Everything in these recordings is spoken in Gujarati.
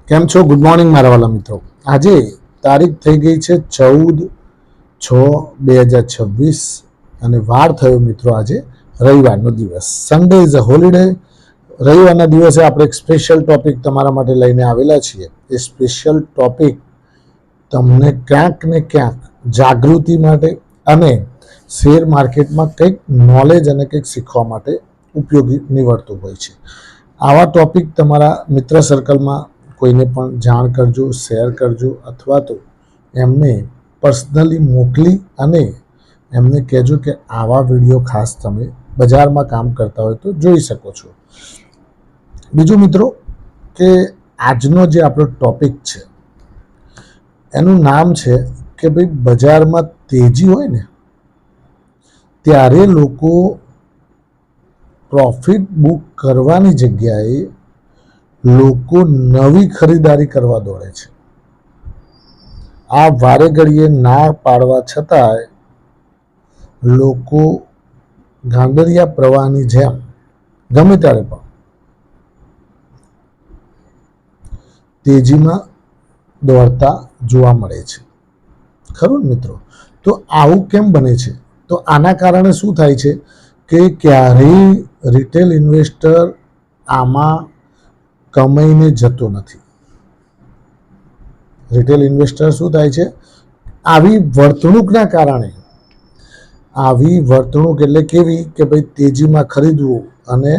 કેમ છો? ગુડ મોર્નિંગ મારા વાલા મિત્રો. આજે તારીખ થઈ ગઈ છે 14/6/2026 અને વાર થયો મિત્રો આજે રવિવારનો દિવસ. Sunday is a holiday. રવિવારના દિવસે આપણે એક સ્પેશિયલ ટોપિક તમારા માટે લઈને આવેલા છીએ. એ સ્પેશિયલ ટોપિક તમને ક્યાંક ને ક્યાંક જાગૃતિ માટે અને શેર માર્કેટમાં કંઈક નોલેજ અને કંઈક શીખવા માટે ઉપયોગી નીવડતું હોય છે. આવા ટોપિક તમારા મિત્ર સર્કલમાં કોઈને પણ જાણ કરજો, શેર કરજો અથવા તો એમને પર્સનલી મોકલી અને એમને કહેજો કે આવા વિડીયો ખાસ તમે બજારમાં કામ કરતા હોય તો જોઈ શકો છો. બીજું મિત્રો કે આજનો જે આપણો ટોપિક છે એનું નામ છે કે ભાઈ બજારમાં તેજી હોય ને ત્યારે લોકો પ્રોફિટ બુક કરવાની જગ્યાએ લોકો નવી ખરીદારી કરવા દોડે છે. આ વારે ઘડીએ ના પાડવા છતાંય લોકો ગાંગરિયા પ્રવાહની જેમ ગમે ત્યારે પણ તેજીમાં દોડતા જોવા મળે છે. ખરું ને મિત્રો? તો આવું કેમ બને છે? તો આના કારણે શું થાય છે કે ક્યારેય રિટેલ ઇન્વેસ્ટર આમાં કમાઈને જતો નથી. રિટેલ ઇન્વેસ્ટર શું થાય છે? આવી વર્તણૂકના કારણે, આવી વર્તણૂક એટલે કેવી કે ભાઈ તેજીમાં ખરીદવું અને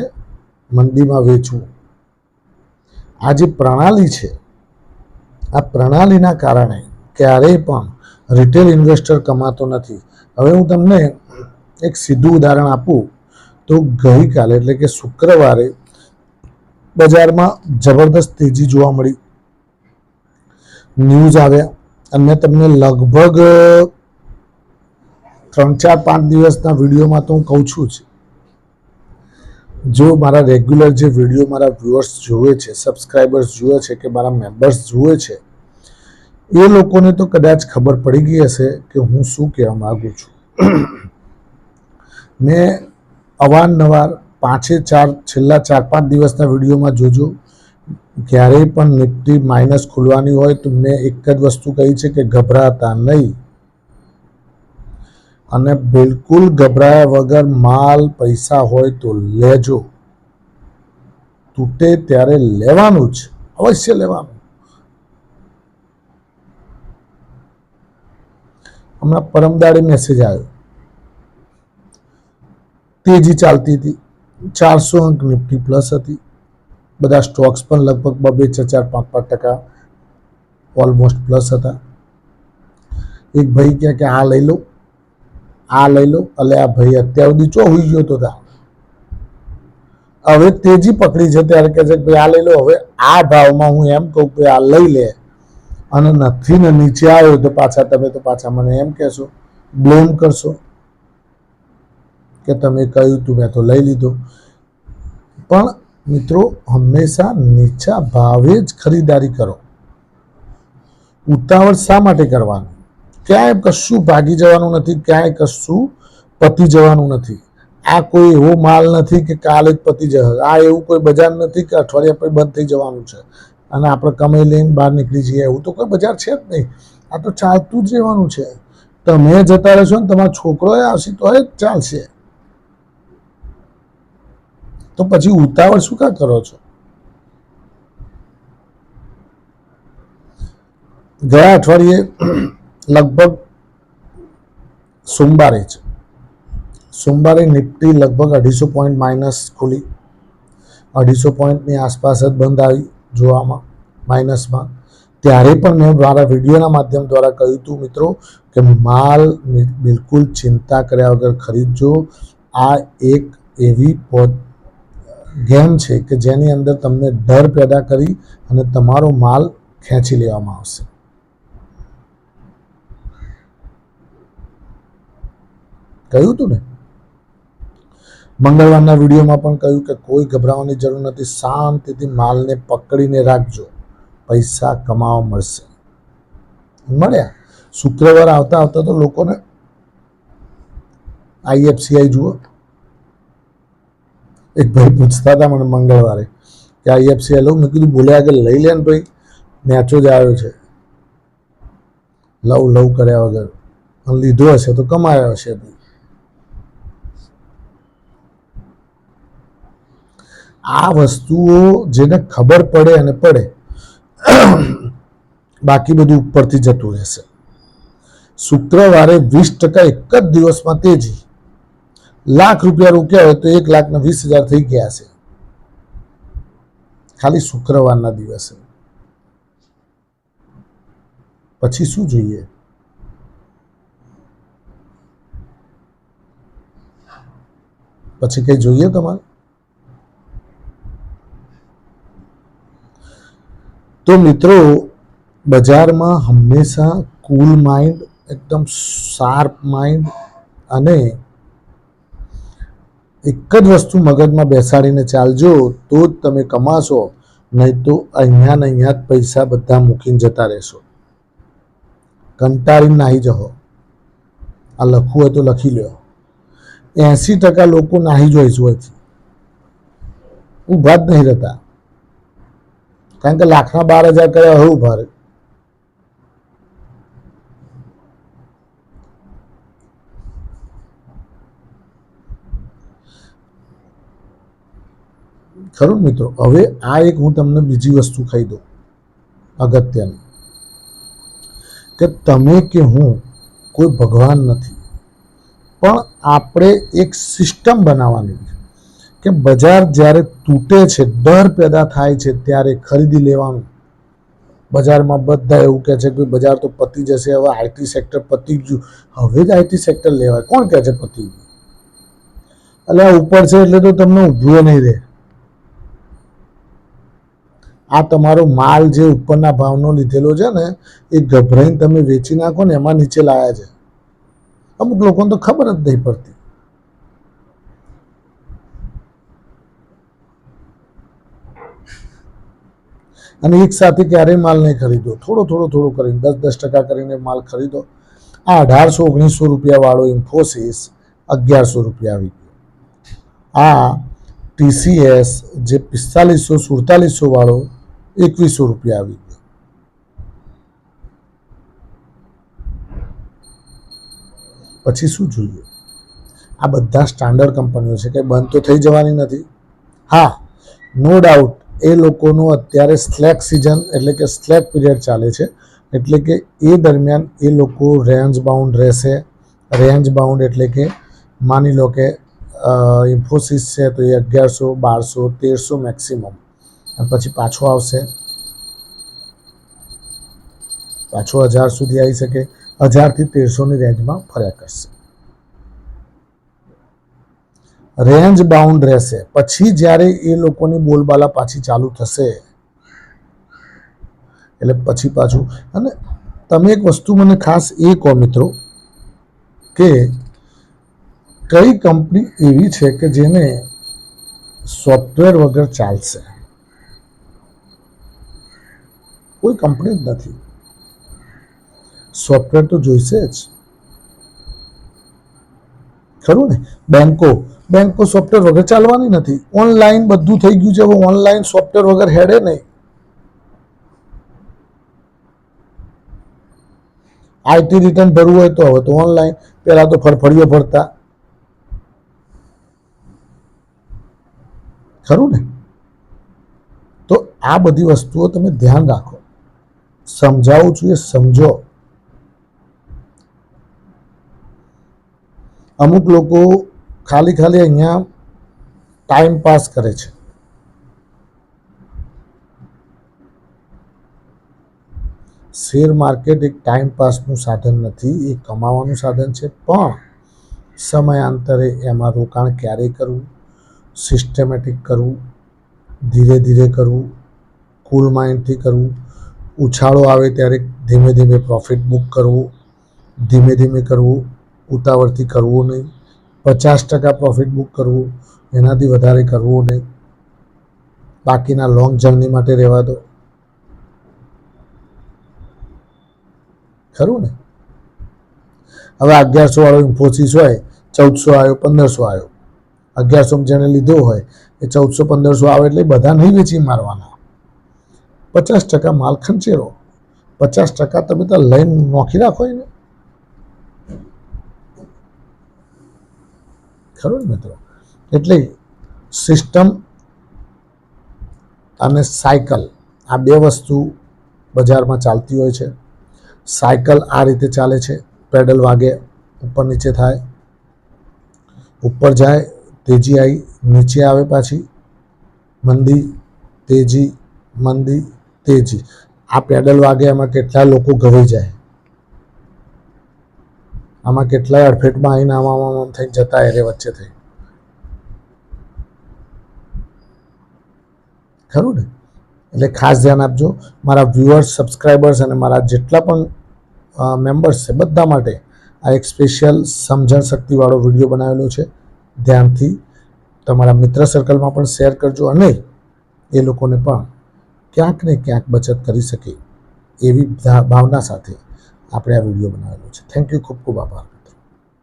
મંદીમાં વેચવું, આ જે પ્રણાલી છે આ પ્રણાલીના કારણે ક્યારેય પણ રિટેલ ઇન્વેસ્ટર કમાતો નથી. હવે હું તમને એક સીધું ઉદાહરણ આપું તો ગઈકાલે એટલે કે શુક્રવારે બજારમાં જબરદસ્ત તેજી જોવા મળી. ન્યૂઝ આવ્યા અને મેં તમને લગભગ 3-4-5 દિવસના વિડીયોમાં તો હું કહું છું જ, જો મારા રેગ્યુલર જે વિડીયો મારા વ્યુઅર્સ જુએ છે, સબસ્ક્રાઈબર્સ જુએ છે કે મારા મેમ્બર્સ જુએ છે, એ લોકોને તો કદાચ ખબર પડી ગઈ હશે કે હું શું કહેવા માગું છું. મેં અવારનવાર છેલ્લા 4-5 દિવસના વિડીયોમાં જોજો, ક્યારેય પણ નિફ્ટી માઇનસ ખુલવાની હોય તો મેં એક જ વસ્તુ કહી છે કે ગભરાતા નહીં અને બિલકુલ ગભરાયા વગર માલ પૈસા હોય તો લેજો. તૂટે ત્યારે લેવાનું જ, અવશ્ય લેવાનું. હમણાં પરમદાડે મેસેજ આવ્યો, તેજી ચાલતી હતી, 400 અંક નિફ્ટી પ્લસ હતી, બધા સ્ટોક્સ પણ લગભગ 2-4-5% ઓલમોસ્ટ પ્લસ હતા. એક ભાઈ કહે કે આ લઈ લો, આ લઈ લો. એટલે આ ભાઈ અત્યાર સુધી ચો હોઈ ગયો તો હવે તેજી પકડી છે ત્યારે કહે છે કે ભાઈ આ લઈ લો. હવે આ ભાવમાં હું એમ કહું કે આ લઈ લે અને નથી ને નીચે આવ્યો તો પાછા તમે તો પાછા મને એમ કહેશો, બ્લેમ કરશો કે તમે કહ્યું તું મેં તો લઈ લીધો. પણ મિત્રો હંમેશા નીચા ભાવે જ ખરીદારી કરો. ઉતાવળ શા માટે કરવાનું? ક્યાંય કશું ભાગી જવાનું નથી, ક્યાંય કશું પતી જવાનું નથી. આ કોઈ એવો માલ નથી કે કાલે જ પતી જશે. આ એવું કોઈ બજાર નથી કે અઠવાડિયા પછી બંધ થઈ જવાનું છે અને આપણે કમાઈ લઈને બહાર નીકળી જઈએ. એવું તો કોઈ બજાર છે જ નહીં. આ તો ચાલતું જ રહેવાનું છે. તમે જતા રહેશો ને તમારો છોકરો આવશે તો જ ચાલશે. તો પછી ઉતાવળ શું કાં કરો છો? ગયા અઠવાડિયે લગભગ સોમવારે નિફ્ટી લગભગ 250 પોઈન્ટ માઇનસ ખુલી, 250 પોઈન્ટની આસપાસ જ બંધ આવી જોવામાં માઇનસમાં. ત્યારે પણ મેં મારા વિડીયોના માધ્યમ દ્વારા કહ્યું હતું મિત્રો કે માલ બિલકુલ ચિંતા કર્યા વગર ખરીદજો. આ એક એવી ગેમ છે કે જેની અંદર તમને ડર પેદા કરી અને તમારો માલ ખેંચી લેવામાં આવશે. કહ્યું હતું ને, મંગળવારના વિડીયોમાં પણ કહ્યું કે કોઈ ગભરાવાની જરૂર નથી, શાંતિથી માલને પકડીને રાખજો, પૈસા કમાવા મળશે. મળ્યા. શુક્રવાર આવતા આવતા તો લોકોને IFCI જુઓ. એક ભાઈ પૂછતા હતા મને મંગળવારે કે IFCI લઉં. મેં કીધું બોલ્યા આગળ લઈ લે ને ભાઈ, નેચો જ આવ્યો છે લવ લવ કર્યા વગર, લીધો હશે તો કમાયો હશે. આ વસ્તુઓ જેને ખબર પડે અને પડે, બાકી બધું ઉપરથી જતું રહેશે. શુક્રવારે 20% એક જ દિવસમાં તેજી. ₹1,00,000 રોક્યા હોય તો 1,20,000 થઈ ગયા છે ખાલી શુક્રવારના દિવસે. પછી શું જોઈએ? પછી કઈ જોઈએ તમારે? તો મિત્રો, બજારમાં હંમેશા કુલ માઇન્ડ, એકદમ શાર્પ માઇન્ડ અને એક જ વસ્તુ મગજમાં બેસાડીને ચાલજો તો જ તમે કમાશો, નહીં તો અહીંયા ને અહીંયા જ પૈસા બધા મૂકીને જતા રહેશો. કંટાળીને નાહી જશો. આ લખવું હોય તો લખી લો. 80% લોકો નાહી જોઈશું હોયથી ઊભા જ નહીં રહેતા, કારણ કે લાખના 12,000 કર્યા હોય ઉભા રહે. ખરું મિત્રો. હવે આ એક હું તમને બીજી વસ્તુ કહી દઉં અગત્યની, કે તમે કે હું કોઈ ભગવાન નથી, પણ આપણે એક સિસ્ટમ બનાવવાની કે બજાર જ્યારે તૂટે છે, ડર પેદા થાય છે, ત્યારે ખરીદી લેવાનું. બજારમાં બધા એવું કહે છે કે બજાર તો પતી જશે, હવે આઈટી સેક્ટર પતી ગયું. હવે જ આઈટી સેક્ટર લેવાય? કોણ કહે છે પતી ગયું? એટલે આ ઉપર છે એટલે તો તમને ઊભું નહીં રહે. આ તમારો માલ જે ઉપરના ભાવનો લીધેલો છે ને, એ ગભરાઈને તમે વેચી નાખો ને, એમાં નીચે લાયા છે. અમુક લોકોને તો ખબર જ નહીં પડતી. અને એક સાથે ક્યારેય માલ નહીં ખરીદો, થોડો થોડો થોડો કરીને 10% કરીને માલ ખરીદો. આ 1800-1900 રૂપિયા વાળો ઇન્ફોસિસ ₹1,100 આવી ગયો. આ TCS જે 4500-4700 વાળો ₹2,100 આવી ગયો. પછી શું જોઈએ? આ બધા સ્ટાન્ડર્ડ કંપનીઓ છે, કંઈ બંધ તો થઈ જવાની નથી. હા, નો ડાઉટ એ લોકોનું અત્યારે સ્લેક સિઝન એટલે કે સ્લેક પીરિયડ ચાલે છે, એટલે કે એ દરમિયાન એ લોકો રેન્જ બાઉન્ડ રહેશે. રેન્જ બાઉન્ડ એટલે કે માની લો કે ઇન્ફોસિસ છે તો એ 1100, 1200, 1300 મેક્સિમમ, અને પછી પાછો આવશે, પાછો 1000 સુધી આવી શકે. 1000 થી 1300ની રેન્જમાં ફર્યા કરશે. રેન્જ બાઉન્ડ રહેશે. પછી જ્યારે એ લોકોની બોલબાલા પાછી ચાલુ થશે એટલે પછી પાછું. અને તમે એક વસ્તુ મને ખાસ એ કહો મિત્રો, કે કઈ કંપની એવી છે કે જેને સોફ્ટવેર વગર ચાલશે? કોઈ કંપની જ નથી. સોફ્ટવેર તો જોઈશે જ, ખરું ને? બેંકો સોફ્ટવેર વગર ચાલવાની નથી. ઓનલાઈન બધું થઈ ગયું છે, હવે ઓનલાઈન સોફ્ટવેર વગર હેડે નહીં. આઈટી રિટર્ન ભરવું હોય તો હવે તો ઓનલાઈન. પહેલા તો ફરફડીઓ ભરતા, ખરું ને? તો આ બધી વસ્તુઓ તમે ધ્યાન રાખો. સમજાવું છું એ સમજો. અમુક લોકો ખાલી અહીંયા ટાઈમ પાસ કરે છે. શેર માર્કેટ એક ટાઈમ પાસનું સાધન નથી, એ કમાવાનું સાધન છે. પણ સમયાંતરે એમાં રોકાણ ક્યારે કરવું, સિસ્ટમેટિક કરવું, ધીરે ધીરે કરવું, કુલ માઇન્ડથી કરવું. ઉછાળો આવે ત્યારે ધીમે ધીમે પ્રોફિટ બુક કરવું, ધીમે ધીમે કરવું, ઉતાવળથી કરવું નહીં. 50% પ્રોફિટ બુક કરવું, એનાથી વધારે કરવું નહીં. બાકીના લોંગ જર્ની માટે રહેવા દો, ખરું ને? હવે 1100 વાળો ઇન્ફોસિસ હોય, 1400 આવ્યો, 1500 આવ્યો. 1100 જેને લીધો હોય એ 1400-1500 આવે એટલે બધા નહીં વેચી મારવાના. 50% માલ ખંચેરો, 50% તમે તો લઈને નોખી રાખો એને. ખરું ને મિત્રો? એટલે સિસ્ટમ અને સાયકલ આ બે વસ્તુ બજારમાં ચાલતી હોય છે. સાયકલ આ રીતે ચાલે છે, પેડલ વાગે, ઉપર નીચે થાય, ઉપર જાય તેજી આવી, નીચે આવે પાછી મંદી, તેજી, મંદી, તેજી. આ પેડલ વાગે, એમાં કેટલા લોકો ઘવાઈ જાય, આમાં કેટલાય અડફેટમાં આવીને આમાં થઈને જતા એને વચ્ચે થઈ. ખરું ને? એટલે ખાસ ધ્યાન આપજો. મારા વ્યુઅર્સ, સબસ્ક્રાઈબર્સ અને મારા જેટલા પણ મેમ્બર્સ છે બધા માટે આ એક સ્પેશિયલ સમજણ શક્તિવાળો વિડીયો બનાવેલો છે. ધ્યાનથી તમારા મિત્ર સર્કલમાં પણ શેર કરજો અને એ લોકોને પણ ક્યાંક ને ક્યાંક બચત કરી શકે એવી ભાવના સાથે આપણે આ વિડીયો બનાવેલો છે. થેન્ક યુ, ખૂબ ખૂબ આભાર.